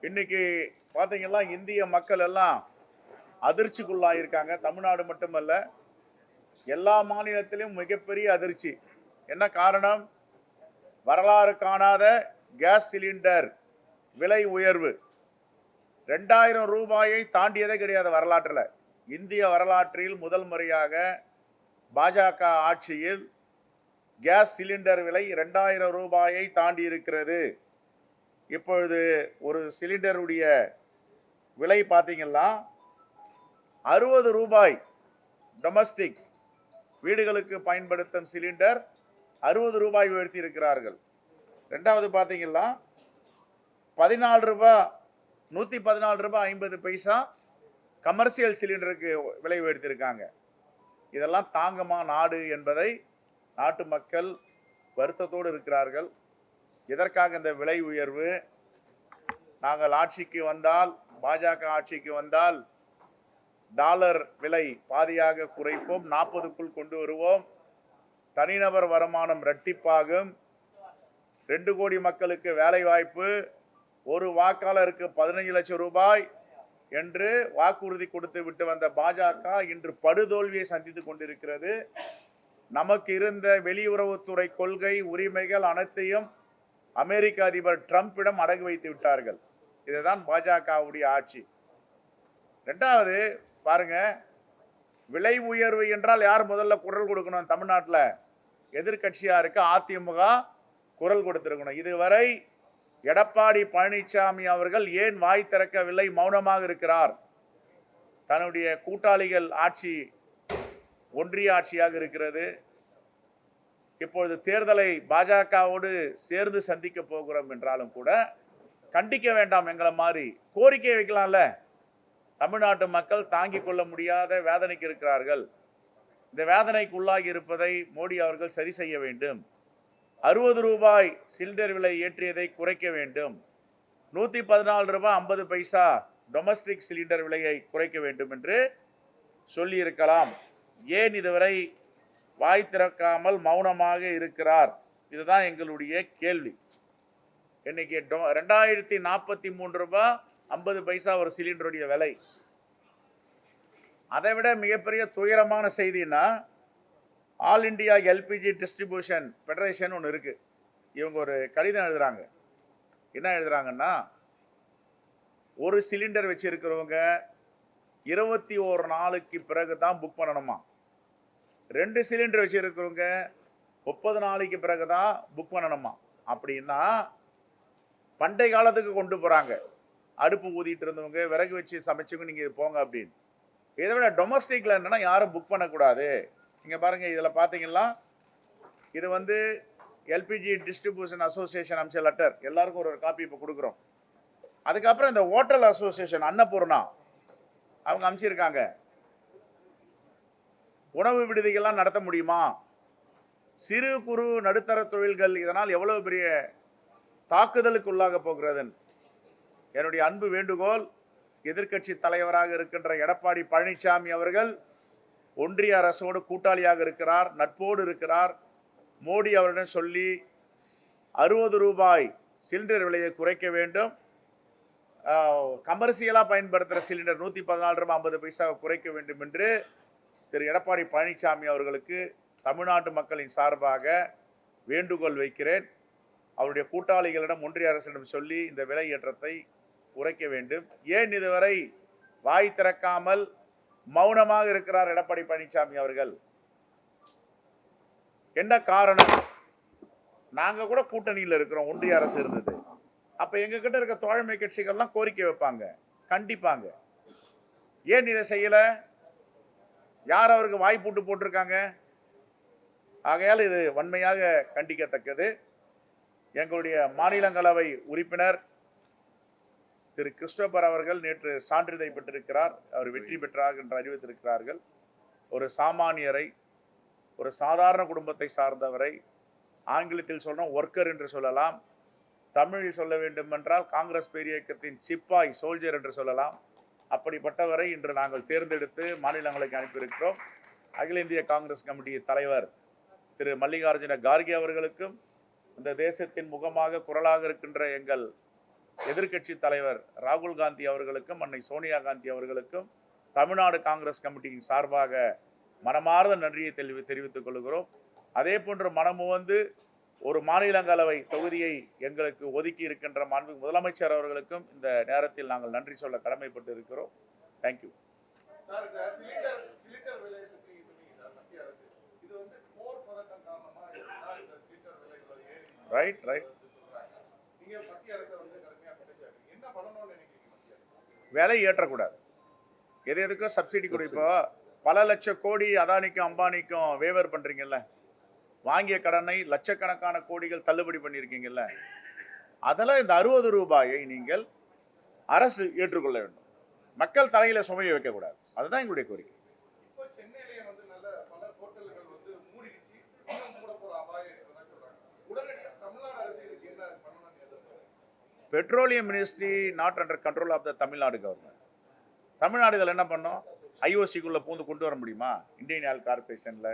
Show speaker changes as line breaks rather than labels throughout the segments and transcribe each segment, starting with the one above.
இன்னைக்கு பாத்தீங்கன்னா இந்திய மக்கள் எல்லாம் அதிர்ச்சிக்குள்ளாயிருக்காங்க. தமிழ்நாடு மட்டுமல்ல, எல்லா மாநிலத்திலும் மிகப்பெரிய அதிர்ச்சி. என்ன காரணம்? வரலாறு காணாத கேஸ் சிலிண்டர் விலை உயர்வு 2000 ரூபாயை தாண்டியதே கிடையாது வரலாற்றில். இந்திய வரலாற்றில் முதல் முறையாக பாஜக ஆட்சியில் கேஸ் சிலிண்டர் விலை 2000 ரூபாயை தாண்டி இருக்கிறது. இப்பொழுது ஒரு சிலிண்டருடைய விலை பார்த்தீங்கன்னா 60 ரூபாய். டொமஸ்டிக் வீடுகளுக்கு பயன்படுத்தும் சிலிண்டர் 60 ரூபாய் உயர்த்தி இருக்கிறார்கள். ரெண்டாவது பார்த்தீங்கன்னா 14 ரூபாய், 114 ரூபாய் 50 பைசா கமர்ஷியல் சிலிண்டருக்கு விலை உயர்த்தியிருக்காங்க. இதெல்லாம் தாங்குமா நாடு என்பதை நாட்டு மக்கள் வருத்தத்தோடு இருக்கிறார்கள். எதற்காக இந்த விலை உயர்வு? நாங்கள் ஆட்சிக்கு வந்தால், பாஜக ஆட்சிக்கு வந்தால் டாலர் விலை பாதியாக குறைப்போம், 40க்குள் கொண்டு வருவோம், தனிநபர் வருமானம் இரட்டிப்பாகும், 2 கோடி மக்களுக்கு வேலை வாய்ப்பு, ஒரு வாக்காளருக்கு 15 லட்சம் ரூபாய் என்று வாக்குறுதி கொடுத்து விட்டு வந்த பாஜக இன்று படுதோல்வியை சந்தித்துக் கொண்டிருக்கிறது. நமக்கு இருந்த வெளியுறவுத்துறை கொள்கை உரிமைகள் அனைத்தையும் அமெரிக்க அதிபர் டிரம்பிடம் அடகு வைத்து விட்டார்கள். இதுதான் பாஜகவுடைய ஆட்சி. ரெண்டாவது பாருங்க, விலை உயர்வு என்றால் யார் முதல்ல குரல் கொடுக்கணும்? தமிழ்நாட்டில் எதிர்கட்சியா இருக்க அதிமுக குரல் கொடுத்திருக்கணும். இதுவரை எடப்பாடி பழனிசாமி அவர்கள் ஏன் வாய் திறக்கவில்லை, மௌனமாக இருக்கிறார்? தன்னுடைய கூட்டாளிகள் ஆட்சி ஒன்றிய ஆட்சியாக இருக்கிறது. இப்பொழுது தேர்தலை பாஜகவோடு சேர்ந்து சந்திக்க போகிறோம் என்றாலும் கூட கண்டிக்க வேண்டாம் எங்களை மாதிரி கோரிக்கை வைக்கலாம்ல. தமிழ்நாட்டு மக்கள் தாங்கிக் கொள்ள முடியாத வேதனைக்கு இருக்கிறார்கள். இந்த வேதனைக்கு உள்ளாகி இருப்பதை மோடி அவர்கள் சரி செய்ய வேண்டும். 60 ரூபாய் சிலிண்டர் விலை ஏற்றியதை குறைக்க வேண்டும். 114 ரூபாய் 50 பைசா டொமஸ்டிக் சிலிண்டர் விலையை குறைக்க வேண்டும் என்று சொல்லி இருக்கலாம். ஏன் இதுவரை வாய் திறக்காமல் மௌனமாக இருக்கிறார்? இதுதான் எங்களுடைய கேள்வி. இன்னைக்கு 2043 ரூபாய் 50 பைசா ஒரு சிலிண்டருடைய விலை. அதை விட மிகப்பெரிய துயரமான செய்தின்னா, all India LPG distribution federation ஒன்று இருக்கு. இவங்க ஒரு கடிதம் எழுதுறாங்க. என்ன எழுதுறாங்கன்னா, ஒரு சிலிண்டர் வச்சிருக்கிறவங்க 21 நாளுக்கு பிறகு தான் புக் பண்ணணுமா. 2 சிலிண்டர் வச்சிருக்கிறவங்க 30 நாளைக்கு பிறகு தான் புக் பண்ணணுமா. அப்படின்னா பண்டை காலத்துக்கு கொண்டு போறாங்க. அடுப்பு ஊதிட்டு இருந்தவங்க, விறகு வச்சு சமைச்சவங்க நீங்க போங்க அப்படின்னு. இதை விட டொமஸ்டிக்ல என்னன்னா யாரும் புக் பண்ணக்கூடாது. நீங்க பாருங்க, இதுல பாத்தீங்கன்னா இது வந்து எல்பிஜி டிஸ்ட்ரிபியூஷன் அசோசியேஷன் அமிச்ச லெட்டர். எல்லாருக்கும் ஒரு காப்பி இப்போ கொடுக்குறோம். அதுக்கப்புறம் இந்த ஹோட்டல் அசோசியேஷன் அன்னபூர்ணா அவங்க அமைச்சிருக்காங்க. உணவு விடுதிகள்லாம் நடத்த முடியுமா? சிறு குறு நடுத்தர தொழில்கள் இதனால் எவ்வளவு பெரிய தாக்குதலுக்கு உள்ளாக போகிறது. என்னுடைய அன்பு வேண்டுகோள், எதிர்க்கட்சி தலைவராக இருக்கின்ற எடப்பாடி பழனிசாமி அவர்கள் ஒன்றிய அரசோடு கூட்டாளியாக இருக்கிறார், நட்போடு இருக்கிறார். மோடி அவரிடம் சொல்லி 60 ரூபாய் சிலிண்டர் விலையை குறைக்க வேண்டும், கமர்சியலாக பயன்படுத்துகிற சிலிண்டர் 114 ரூபாய் 50 பைசா குறைக்க வேண்டும் என்று திரு எடப்பாடி பழனிசாமி அவர்களுக்கு தமிழ்நாட்டு மக்களின் சார்பாக வேண்டுகோள் வைக்கிறேன். அவருடைய கூட்டாளிகளிடம் ஒன்றிய அரசிடம் சொல்லி இந்த விலை ஏற்றத்தை குறைக்க வேண்டும். ஏன் இதுவரை வாய் திறக்காமல் மௌனமாக இருக்கிறார் எடப்பாடி பழனிசாமி அவர்கள்? என்ன காரணம்? நாங்க கூட கூட்டணியில் இருக்கிறோம், ஒன்றிய அரசு இருந்தது. அப்ப எங்க கிட்ட இருக்க தோழமை கட்சிகள்லாம் கோரிக்கை வைப்பாங்க, கண்டிப்பாங்க. ஏன் இதை செய்யல? யார் அவருக்கு வாய் பூட்டு போட்டிருக்காங்க? ஆகையால் இது வன்மையாக கண்டிக்கத்தக்கது. எங்களுடைய மாநிலங்களவை உறுப்பினர் திரு கிறிஸ்டோபர் அவர்கள் நேற்று சான்றிதழ் பெற்றிருக்கிறார். அவர் வெற்றி பெற்றார் என்று அறிவித்திருக்கிறார்கள். ஒரு சாமானியரை, ஒரு சாதாரண குடும்பத்தை சார்ந்தவரை, ஆங்கிலத்தில் சொன்ன ஒர்க்கர் என்று சொல்லலாம், தமிழில் சொல்ல வேண்டும் என்றால் காங்கிரஸ் பேரியக்கத்தின் சிப்பாய், சோல்ஜர் என்று சொல்லலாம். அப்படிப்பட்டவரை இன்று நாங்கள் தேர்ந்தெடுத்து மாநிலங்களுக்கு அனுப்பியிருக்கிறோம். அகில இந்திய காங்கிரஸ் கமிட்டி தலைவர் திரு மல்லிகார்ஜுன கார்கே அவர்களுக்கும், இந்த தேசத்தின் முகமாக குரலாக இருக்கின்ற எங்கள் எதிர்க்கட்சி தலைவர் ராகுல் காந்தி அவர்களுக்கும் அன்னை சோனியா காந்தி அவர்களுக்கும் தமிழ்நாடு காங்கிரஸ் கமிட்டியின் சார்பாக மனமார்ந்த நன்றியை தெரிவித்துக் கொள்கிறோம். அதே போன்று மனமுவந்து ஒரு மாநிலங்களவை தொகுதியை எங்களுக்கு ஒதுக்கி இருக்கின்ற மாண்புமிகு முதலமைச்சர் அவர்களுக்கும் இந்த நேரத்தில் நாங்கள் நன்றி சொல்ல கடமைப்பட்டு இருக்கிறோம். தேங்க்யூ. Right right. விலை ஏற்றக்கூடாது. எது எதுக்கும் சப்சிடி கொடு. இப்போ பல லட்சம் கோடி அதானிக்கும் அம்பானிக்கும் வேவர் பண்றீங்கல்ல, வாங்கிய கடனை லட்சக்கணக்கான கோடிகள் தள்ளுபடி பண்ணியிருக்கீங்கல்ல, அதெல்லாம் இந்த 60 ரூபாயை நீங்கள் அரசு ஏற்றுக்கொள்ள வேண்டும். மக்கள் தலையில சுமையை வைக்கக்கூடாது. அதுதான் எங்களுடைய கோரிக்கை. Petroleum ministry not under control of the Tamil Nadu government. Tamil Nadu இதில் என்ன பண்ணோம்? ஐஓசிக்குள்ளே பூந்து கொண்டு வர முடியுமா? இந்தியன் ஆயில் கார்பரேஷனில்,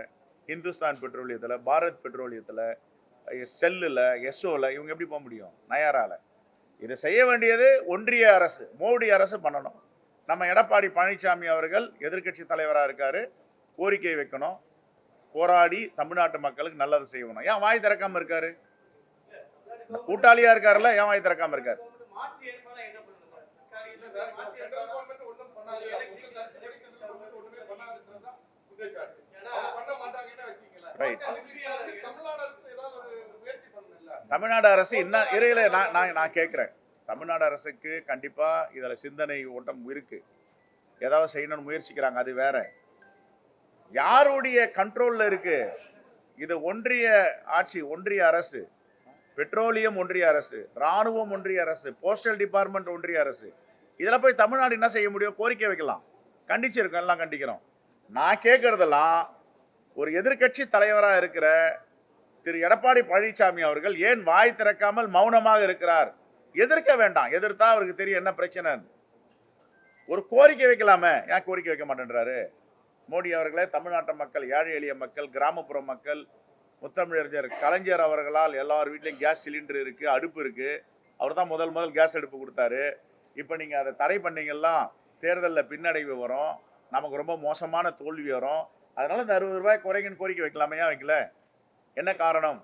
இந்துஸ்தான் பெட்ரோலியத்தில், பாரத் பெட்ரோலியத்தில், செல்லில், எஸ்ஓவில் இவங்க எப்படி போக முடியும்? நயாராவில். இதை செய்ய வேண்டியது ஒன்றிய அரசு, மோடி அரசு பண்ணணும். நம்ம எடப்பாடி பழனிசாமி அவர்கள் எதிர்க்கட்சி தலைவராக இருக்காரு, கோரிக்கை வைக்கணும், போராடி தமிழ்நாட்டு மக்களுக்கு நல்லது செய்யணும். ஏன் வாய் திறக்காம இருக்காரு? கூட்டாளியா இருக்காருல்ல, ஏன் வாய் திறக்காம இருக்காரு? தமிழ்நாடு அரசு என்ன இறையில நான் கேட்கிறேன். தமிழ்நாடு அரசுக்கு கண்டிப்பா இதுல சிந்தனை ஓட்டம் இருக்கு, ஏதாவது செய்யணும்னு முயற்சிக்கிறாங்க. அது வேற. யாருடைய கண்ட்ரோல்ல இருக்கு இது? ஒன்றிய ஆட்சி, ஒன்றிய அரசு, பெட்ரோலியம் ஒன்றிய அரசு, ராணுவம் ஒன்றிய அரசு, போஸ்டல் டிபார்ட்மெண்ட் ஒன்றிய அரசு. இதில் போய் தமிழ்நாடு என்ன செய்ய முடியும்? கோரிக்கை வைக்கலாம், கண்டிச்சிருக்கோம், எல்லாம் கண்டிக்கிறோம். நான் கேட்கறதெல்லாம் ஒரு எதிர்க்கட்சி தலைவராக இருக்கிற திரு எடப்பாடி பழனிசாமி அவர்கள் ஏன் வாய் திறக்காமல் மௌனமாக இருக்கிறார்? எதிர்க்க வேண்டாம், எதிர்த்தா அவருக்கு தெரியும் என்ன பிரச்சனை. ஒரு கோரிக்கை வைக்கலாமே, ஏன் கோரிக்கை வைக்க மாட்டேன்றாரு? மோடி அவர்களே, தமிழ்நாட்டு மக்கள், ஏழை எளிய மக்கள், கிராமப்புற மக்கள், முத்தமிழறிஞர் கலைஞர் அவர்களால் எல்லார் வீட்லையும் கேஸ் சிலிண்டர் இருக்கு, அடுப்பு இருக்கு. அவர் தான் முதல் கேஸ் அடுப்பு கொடுத்தாரு. இப்போ நீங்கள் அதை தடை பண்ணீங்கன்னா தேர்தலில் பின்னடைவு வரும், நமக்கு ரொம்ப மோசமான தோல்வி வரும். அதனால இந்த 60 ரூபாய் குறைங்கன்னு கோரிக்கை வைக்கலாமே, ஏன் வைக்கல? என்ன காரணம்?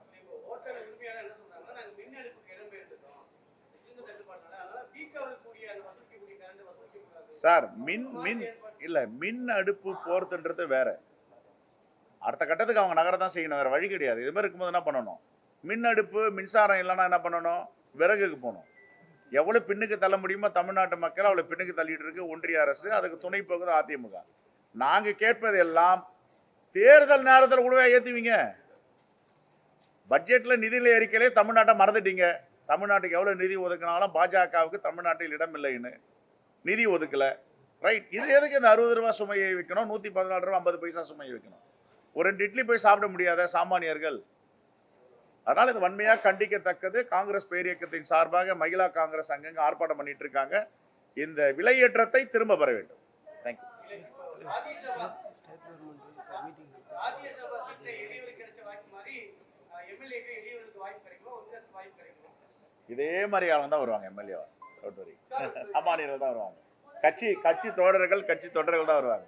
சார், மின் அடுப்பு போறதுன்றது வேற. அடுத்த கட்டத்துக்கு அவங்க நகர தான் செய்யணும், வேற வழி கிடையாது. இது மாதிரி இருக்கும்போது என்ன பண்ணணும்? மின் அடுப்பு, மின்சாரம் இல்லைன்னா என்ன பண்ணணும்? விறகுக்கு போகணும். எவ்வளவு பின்னுக்கு தள்ள முடியுமோ தமிழ்நாட்டு மக்கள் அவ்வளவு பின்னுக்கு தள்ளிட்டு இருக்கு ஒன்றிய அரசு, அதுக்கு துணை போகுது அதிமுக. நாங்க கேட்பது எல்லாம் தேர்தல் நேரத்தில் கூடவே ஏத்துவீங்க. பட்ஜெட்ல நிதியில அறிக்கையிலே தமிழ்நாட்டை மறந்துட்டீங்க. தமிழ்நாட்டுக்கு எவ்வளவு நிதி ஒதுக்கினாலும் பாஜகவுக்கு தமிழ்நாட்டில் இடம் இல்லைன்னு நிதி ஒதுக்கல. ரைட். இது எதுக்கு இந்த 60 ரூபாய் சுமையை வைக்கணும்? 114 ரூபாய் 50 பைசா சுமையை வைக்கணும்? ஒரு 2 இட்லி போய் சாப்பிட முடியாத சாமானியர்கள். அதனால இது வன்மையாக கண்டிக்கத்தக்கது. காங்கிரஸ் பேரியக்கத்தின் சார்பாக மகிழா காங்கிரஸ் அங்கங்க ஆர்ப்பாட்டம் பண்ணிட்டு இருக்காங்க. இந்த விலையேற்றத்தை திரும்ப பெற வேண்டும். தேங்க்யூ. இதே மாதிரி ஆளுங்க தான் வருவாங்க எம்எல்ஏவா, சாமானியர்கள் தான் வருவாங்க. கட்சி தொடர்கள் தான் வருவாங்க.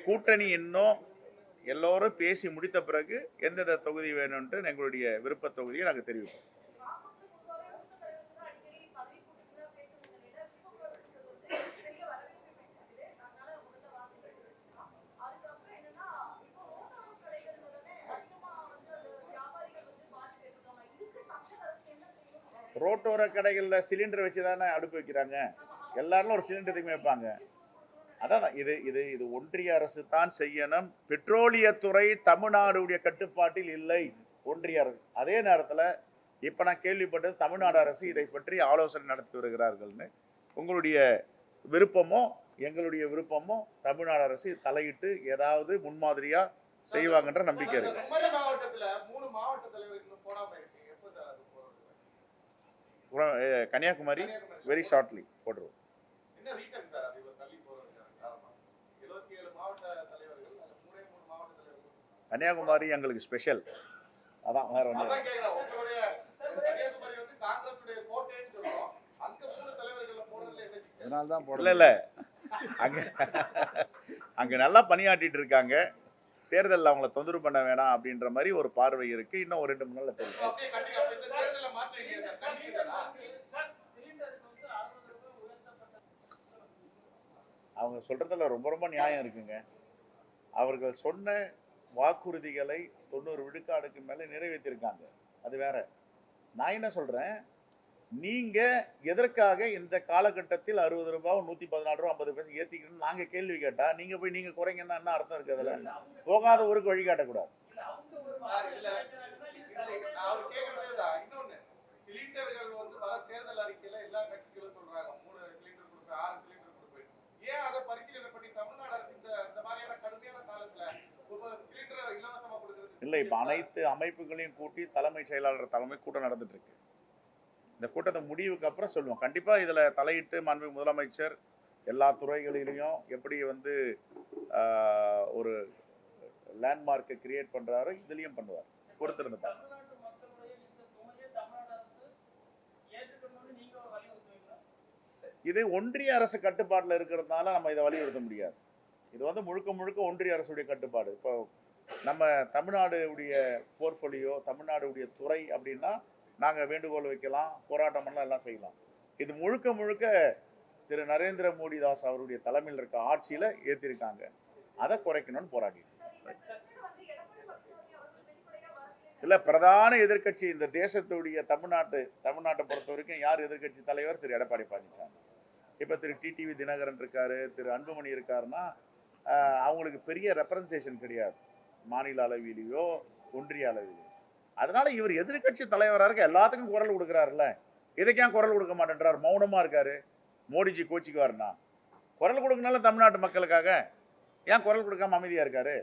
கூட்டணி இன்னும் எல்லோரும் பேசி முடித்த பிறகு எந்தெந்த தொகுதி வேணும்னு எங்களுடைய விருப்ப தொகுதியை நாங்கள் தெரிவிப்போம். ரோட்டோர கடைகளில் சிலிண்டர் வச்சு தானே அடுப்பு வைக்கிறாங்க. எல்லாரும் ஒரு சிலிண்டர் வைப்பாங்க. அதான் இது ஒன்றிய அரசு தான் செய்யணும். பெட்ரோலியத்துறை தமிழ்நாடுடைய கட்டுப்பாட்டில் இல்லை, ஒன்றிய அரசு. அதே நேரத்தில் இப்போ நான் கேள்விப்பட்டது தமிழ்நாடு அரசு இதை பற்றி ஆலோசனை நடத்தி வருகிறார்கள்னு. உங்களுடைய விருப்பமோ எங்களுடைய விருப்பமோ தமிழ்நாடு அரசு தலையிட்டு ஏதாவது முன்மாதிரியா செய்வாங்கன்ற நம்பிக்கை இருக்கு. கன்னியாகுமரி வெரி ஷார்ட்லி போட்டுருவோம். கன்னியாகுமரி எங்களுக்கு ஸ்பெஷல். அதான் வேற ஒன்று.
அதனால்தான்
இல்லை இல்லை, அங்கே அங்கே நல்லா பணியாற்றிட்டு இருக்காங்க. தேர்தலில் அவங்கள தொந்தரவு பண்ண வேணாம் அப்படின்ற மாதிரி ஒரு பார்வை இருக்கு. இன்னும் ஒரு 2 3 நாள்ல தெரியும். அவங்க சொல்றதுல ரொம்ப ரொம்ப நியாயம் இருக்குங்க. அவர்கள் சொன்ன வாக்குறுதிகளை 90 விழுக்காடுக்கு மேல நிறைவேற்றிருக்காங்க. அது வேற. நான் என்ன சொல்றேன், நீங்க எதற்காக இந்த காலகட்டத்தில் 60 ரூபாய் 114 ரூபாய் 50 பைசா ஏத்திக்கணும்னு நாங்க கேள்வி கேட்டா நீங்க போய் நீங்க குறைங்கன்னா என்ன அர்த்தம் இருக்கு? அதுல போகாத ஊருக்கு வழி காட்டக்கூடாது. இல்ல, இப்ப அனைத்து அமைப்புகளையும் கூட்டி தலைமைச் செயலாளர் தலைமை கூட்டம் நடந்துட்டு இருக்கு. இந்த கூட்டத்தை முடிவுக்கு அப்புறம் சொல்லுவோம். கண்டிப்பா இதுல தலையிட்டு மாண்புமிகு முதலமைச்சர் எல்லா துறைகளிலையும் எப்படி வந்து ஒரு லேண்ட்மார்க்கை கிரியேட் பண்றாரோ இதுலயும் பண்ணுவார். கொடுத்திருந்தார். இது ஒன்றிய அரசு கட்டுப்பாட்டில் இருக்கிறதுனால நம்ம இதை வலியுறுத்த முடியாது. இது வந்து முழுக்க முழுக்க ஒன்றிய அரசுடைய கட்டுப்பாடு. இப்போ நம்ம தமிழ்நாடுடைய போர்ட்ஃபோலியோ தமிழ்நாடுடைய துறை அப்படின்னா நாங்கள் வேண்டுகோள் வைக்கலாம், போராட்டம் பண்ணலாம், எல்லாம் செய்யலாம். இது முழுக்க முழுக்க திரு நரேந்திர மோடி தாஸ் அவருடைய தலைமையில் இருக்க ஆட்சியில் ஏற்றிருக்காங்க. அதை குறைக்கணும்னு போராடி இல்லை. பிரதான எதிர்கட்சி இந்த தேசத்துடைய தமிழ்நாட்டை பொறுத்த வரைக்கும் யார் எதிர்கட்சி தலைவர்? திரு எடப்பாடி பழனிசாமி. இப்போ திரு டிடிவி தினகரன் இருக்காரு, திரு அன்புமணி இருக்காருன்னா அவங்களுக்கு பெரிய ரெப்ரசன்டேஷன் கிடையாது மாநில அளவிலேயோ ஒன்றிய அளவிலேயோ. அதனால இவர் எதிர்கட்சி தலைவராக இருக்க எல்லாத்துக்கும் குரல் கொடுக்குறாருல்ல. இதுக்கு ஏன் குரல் கொடுக்க மாட்டேன்றார்? மௌனமா இருக்காரு. மோடிஜி கோச்சிக்குவாருன்னா குரல் கொடுக்கனால தமிழ்நாட்டு மக்களுக்காக ஏன் குரல் கொடுக்காம அமைதியா இருக்காரு?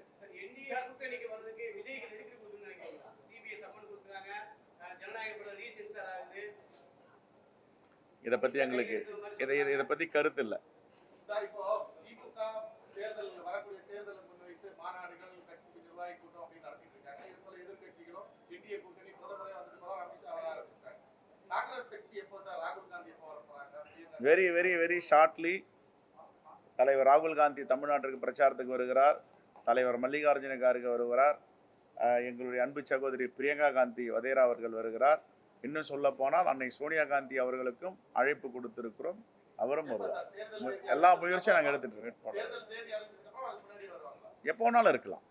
இதை பத்தி எங்களுக்கு இதை பத்தி கருத்து இல்லை. வெரி வெரி வெரி ஷார்ட்லி தலைவர் ராகுல் காந்தி தமிழ்நாட்டிற்கு பிரச்சாரத்துக்கு வருகிறார். தலைவர் மல்லிகார்ஜுன கார்கே வருகிறார். எங்களுடைய அன்பு சகோதரி பிரியங்கா காந்தி வதேரா அவர்கள் வருகிறார். இன்னும் சொல்ல போனால் அன்னை சோனியா காந்தி அவர்களுக்கும் அழைப்பு கொடுத்திருக்கிறோம். அவரும் வருவார். எல்லா முயற்சியும் நாங்கள் எடுத்துட்டு இருக்கோம். எப்போ வேணாலும் இருக்கலாம்.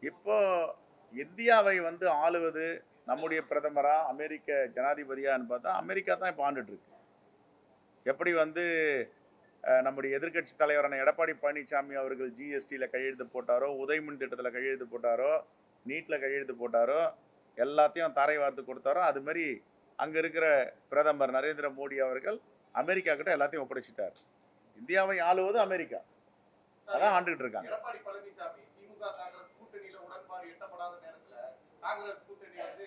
இப்போ இந்தியாவை வந்து ஆளுவது நம்முடைய பிரதமரா அமெரிக்க ஜனாதிபதியான்னு பார்த்தா அமெரிக்கா தான் இப்போ ஆண்டுட்டு இருக்கு. எப்படி வந்து நம்முடைய எதிர்கட்சி தலைவரான எடப்பாடி பழனிசாமி அவர்கள் ஜிஎஸ்டியில் கையெழுத்து போட்டாரோ, உதயமின் திட்டத்தில் கையெழுத்து போட்டாரோ, நீட்டில் கையெழுத்து போட்டாரோ, எல்லாத்தையும் தாரை வார்த்து கொடுத்தாரோ, அது மாதிரி அங்கே இருக்கிற பிரதமர் நரேந்திர மோடி அவர்கள் அமெரிக்கா கிட்ட எல்லாத்தையும் ஒப்படைச்சிட்டார். இந்தியாவை ஆளுவது அமெரிக்கா, அதான் ஆண்டுகிட்டு இருக்காங்க. காங்கிரஸ் கூட்டணி வந்து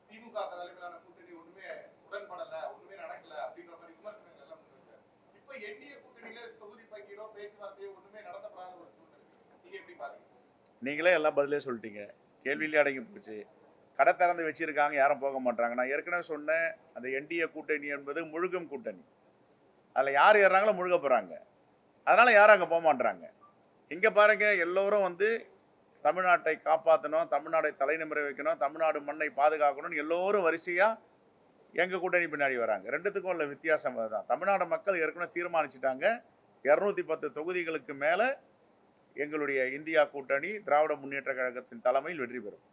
திமுக தலைமையிலான கூட்டணி ஒண்ணுமே உடன்படல, ஒண்ணுமே நடக்கல அப்படின்ற மாதிரி விமர்சனங்கள் எல்லாம் முன்வைச்சார். இப்ப என்டிஏ கூட்டணியில தொகுதி பங்கீடோ பேச்சுவார்த்தையோ ஒண்ணுமே நடத்தப்படாத ஒரு சூழ்நிலை. நீங்க எப்படி பாருங்க? நீங்களே எல்லாம் பதிலே சொல்லிட்டீங்க. கேள்வியிலே அடங்கி போச்சு. கடை திறந்து வச்சிருக்காங்க, யாரும் போக மாட்டாங்க. நான் ஏற்கனவே சொன்னேன், அந்த என்டிஏ கூட்டணி என்பது முழுகும் கூட்டணி. அதில் யார் ஏறாங்களோ முழுக போறாங்க. அதனால யாரும் அங்கே போக மாட்டாங்க. இங்க பாருங்க, எல்லோரும் வந்து தமிழ்நாட்டை காப்பாற்றணும், தமிழ்நாட்டை தலைநிமிர வைக்கணும், தமிழ்நாடு மண்ணை பாதுகாக்கணும்னு எல்லோரும் வரிசையாக எங்கள் கூட்டணி பின்னாடி வராங்க. ரெண்டுத்துக்கும் உள்ள வித்தியாசம் தான். தமிழ்நாடு மக்கள் ஏற்கனவே தீர்மானிச்சிட்டாங்க, 210 தொகுதிகளுக்கு மேலே எங்களுடைய இந்தியா கூட்டணி திராவிட முன்னேற்ற கழகத்தின் தலைமையில் வெற்றி பெறும்.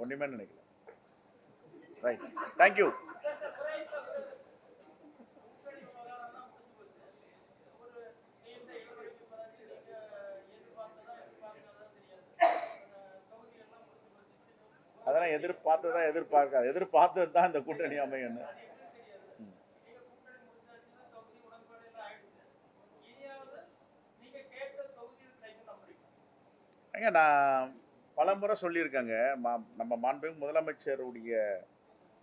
ஒன்றுமே நினைக்கல. Right, thank you. அதெல்லாம் எதிர்பார்த்தது தான் இந்த கூட்டணி அமையும். ஏங்க நான் பல முறை சொல்லியிருக்கேங்க, நம்ம மாண்புமிகு முதலமைச்சருடைய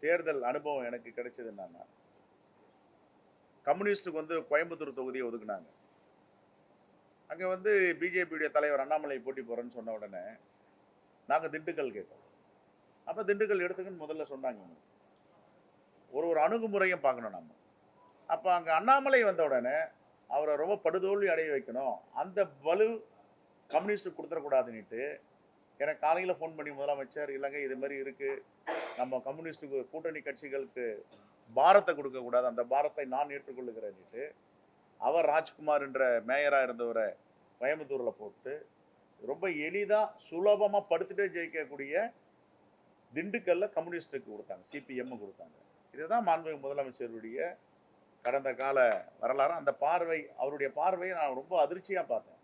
தேர்தல் அனுபவம் எனக்கு கிடைச்சது என்னன்னா, கம்யூனிஸ்டுக்கு வந்து கோயம்புத்தூர் தொகுதியை ஒதுக்குனாங்க. அங்கே வந்து பிஜேபியுடைய தலைவர் அண்ணாமலை போட்டி போகிறேன்னு சொன்ன உடனே நாங்கள் திண்டுக்கல் கேட்டோம். அப்போ திண்டுக்கல் எடுத்துக்குன்னு முதல்ல சொன்னாங்க. ஒரு அணுகுமுறையும் பார்க்கணும் நம்ம. அப்போ அங்கே அண்ணாமலை வந்த உடனே அவரை ரொம்ப படுதோல்வி அடைய வைக்கணும், அந்த வலு கம்யூனிஸ்ட்டுக்கு கொடுத்துடக்கூடாதுன்னுட்டு எனக்கு காலையில் ஃபோன் பண்ணி, முதலமைச்சர் இல்லைங்க இது மாதிரி இருக்குது, நம்ம கம்யூனிஸ்ட்டுக்கு கூட்டணி கட்சிகளுக்கு பாரத்தை கொடுக்கக்கூடாது, அந்த பாரத்தை நான் ஏற்றுக்கொள்ளுகிறேன்னுட்டு அவர் ராஜ்குமார் என்ற மேயராக இருந்தவரை கோயம்புத்தூரில் போட்டு ரொம்ப எளிதாக சுலபமாக படுத்துட்டே ஜெயிக்கக்கூடிய திண்டுக்கல்ல கம்யூனிஸ்டுக்கு கொடுத்தாங்க, சிபிஎம் கொடுத்தாங்க. இதுதான் மாண்புமிகு முதலமைச்சருடைய கடந்த கால வரலாறு. அந்த பார்வை, அவருடைய பார்வையை நான் ரொம்ப அதிர்ச்சியாக பார்த்தேன்.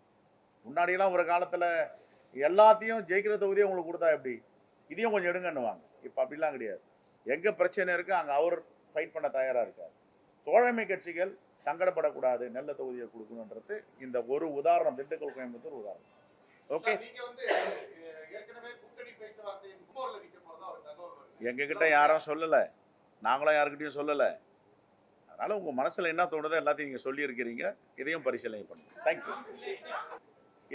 முன்னாடியெல்லாம் ஒரு காலத்தில் எல்லாத்தையும் ஜெயிக்கிற தொகுதியை உங்களுக்கு கொடுத்தா எப்படி, இதையும் கொஞ்சம் எடுங்கன்னுவாங்க. இப்போ அப்படிலாம் கிடையாது. எங்கே பிரச்சனை இருக்குது அங்கே அவர் ஃபைட் பண்ண தயாராக இருக்கார். தோழமை கட்சிகள் சங்கடப்படக்கூடாது, நல்ல தொகுதியை கொடுக்கணுன்றது இந்த ஒரு உதாரணம், திண்டுக்கல் கோயம்புத்தூர் உதாரணம். ஓகே, எங்ககிட்ட யாரும் சொல்லலை, நாங்களும் யாருக்கிட்டையும் சொல்லலை. அதனால் உங்கள் மனசில் என்ன தோணுதோ எல்லாத்தையும் நீங்கள் சொல்லியிருக்கிறீங்க, இதையும் பரிசீலனை பண்ணுங்கள். தேங்க்யூ.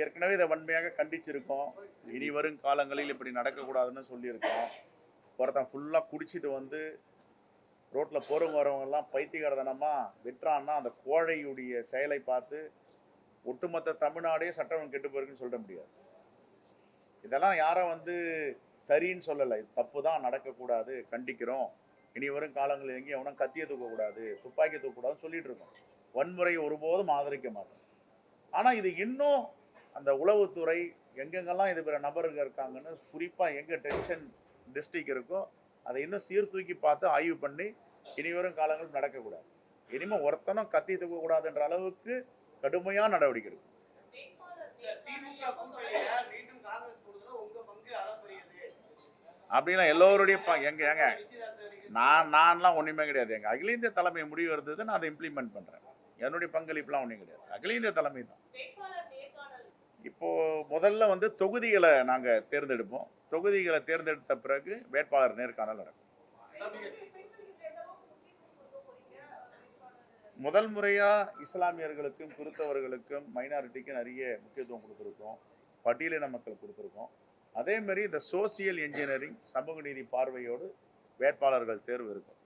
ஏற்கனவே இதை வன்மையாக கண்டிச்சிருக்கோம். இனி வரும் காலங்களில் இப்படி நடக்கக்கூடாதுன்னு சொல்லியிருக்கோம். ஒருத்தன் ஃபுல்லாக குடிச்சிட்டு வந்து ரோட்டில் போகிறவங்க வரவங்கெல்லாம் பைத்தியகாரத்தனமாக வெட்டுறான்னா அந்த கோழையுடைய செயலை பார்த்து ஒட்டுமொத்த தமிழ்நாடே சட்டம் கெட்டு போயிருக்குன்னு சொல்ல முடியாது. இதெல்லாம் யாரும் வந்து சரின்னு சொல்லலை, தப்பு தான், நடக்கக்கூடாது, கண்டிக்கிறோம். இனி வரும் காலங்களில் எங்கேயும் எவனும் கத்தியை தூக்கக்கூடாது, துப்பாக்கி தூக்கக்கூடாதுன்னு சொல்லிட்டு இருக்கோம். வன்முறையை ஒருபோதும் ஆதரிக்க மாட்டோம். ஆனால் இது இன்னும் அந்த உளவுத்துறை எங்கெங்கெல்லாம் இது பிற நபர்கள் இருக்காங்கன்னு குறிப்பாக எங்கே டென்ஷன் டிஸ்ட்ரிக்ட் இருக்கோ அதை இன்னும் சீர்தூக்கி பார்த்து ஆய்வு பண்ணி இனி வரும் காலங்கள் நடக்கக்கூடாது. இனிமேல் ஒருத்தனும் கத்தி தூக்கக்கூடாதுன்ற அளவுக்கு கடுமையான நடவடிக்கை இருக்கும். அப்படின்னா எல்லோருடைய எங்க நான்லாம் ஒன்றுமே கிடையாது. எங்கள் அகில இந்திய தலைமை முடிவு இருந்தது, நான் அதை இம்ப்ளிமெண்ட் பண்ணுறேன். என்னுடைய பங்களிப்புலாம் ஒன்றும் கிடையாது, அகில இந்திய தலைமை தான். இப்போது முதல்ல வந்து தொகுதிகளை நாங்கள் தேர்ந்தெடுப்போம். தொகுதிகளை தேர்ந்தெடுத்த பிறகு வேட்பாளர் நேர்காணல் நடக்கும். முதல் முறையாக இஸ்லாமியர்களுக்கும் கிறிஸ்தவர்களுக்கும் மைனாரிட்டிக்கும் நிறைய முக்கியத்துவம் கொடுத்துருக்கோம், பட்டியலின மக்கள் கொடுத்துருக்கோம். அதேமாரி இந்த சோசியல் இன்ஜினியரிங் சமூக நீதி பார்வையோடு வேட்பாளர்கள் தேர்வு இருக்கும்.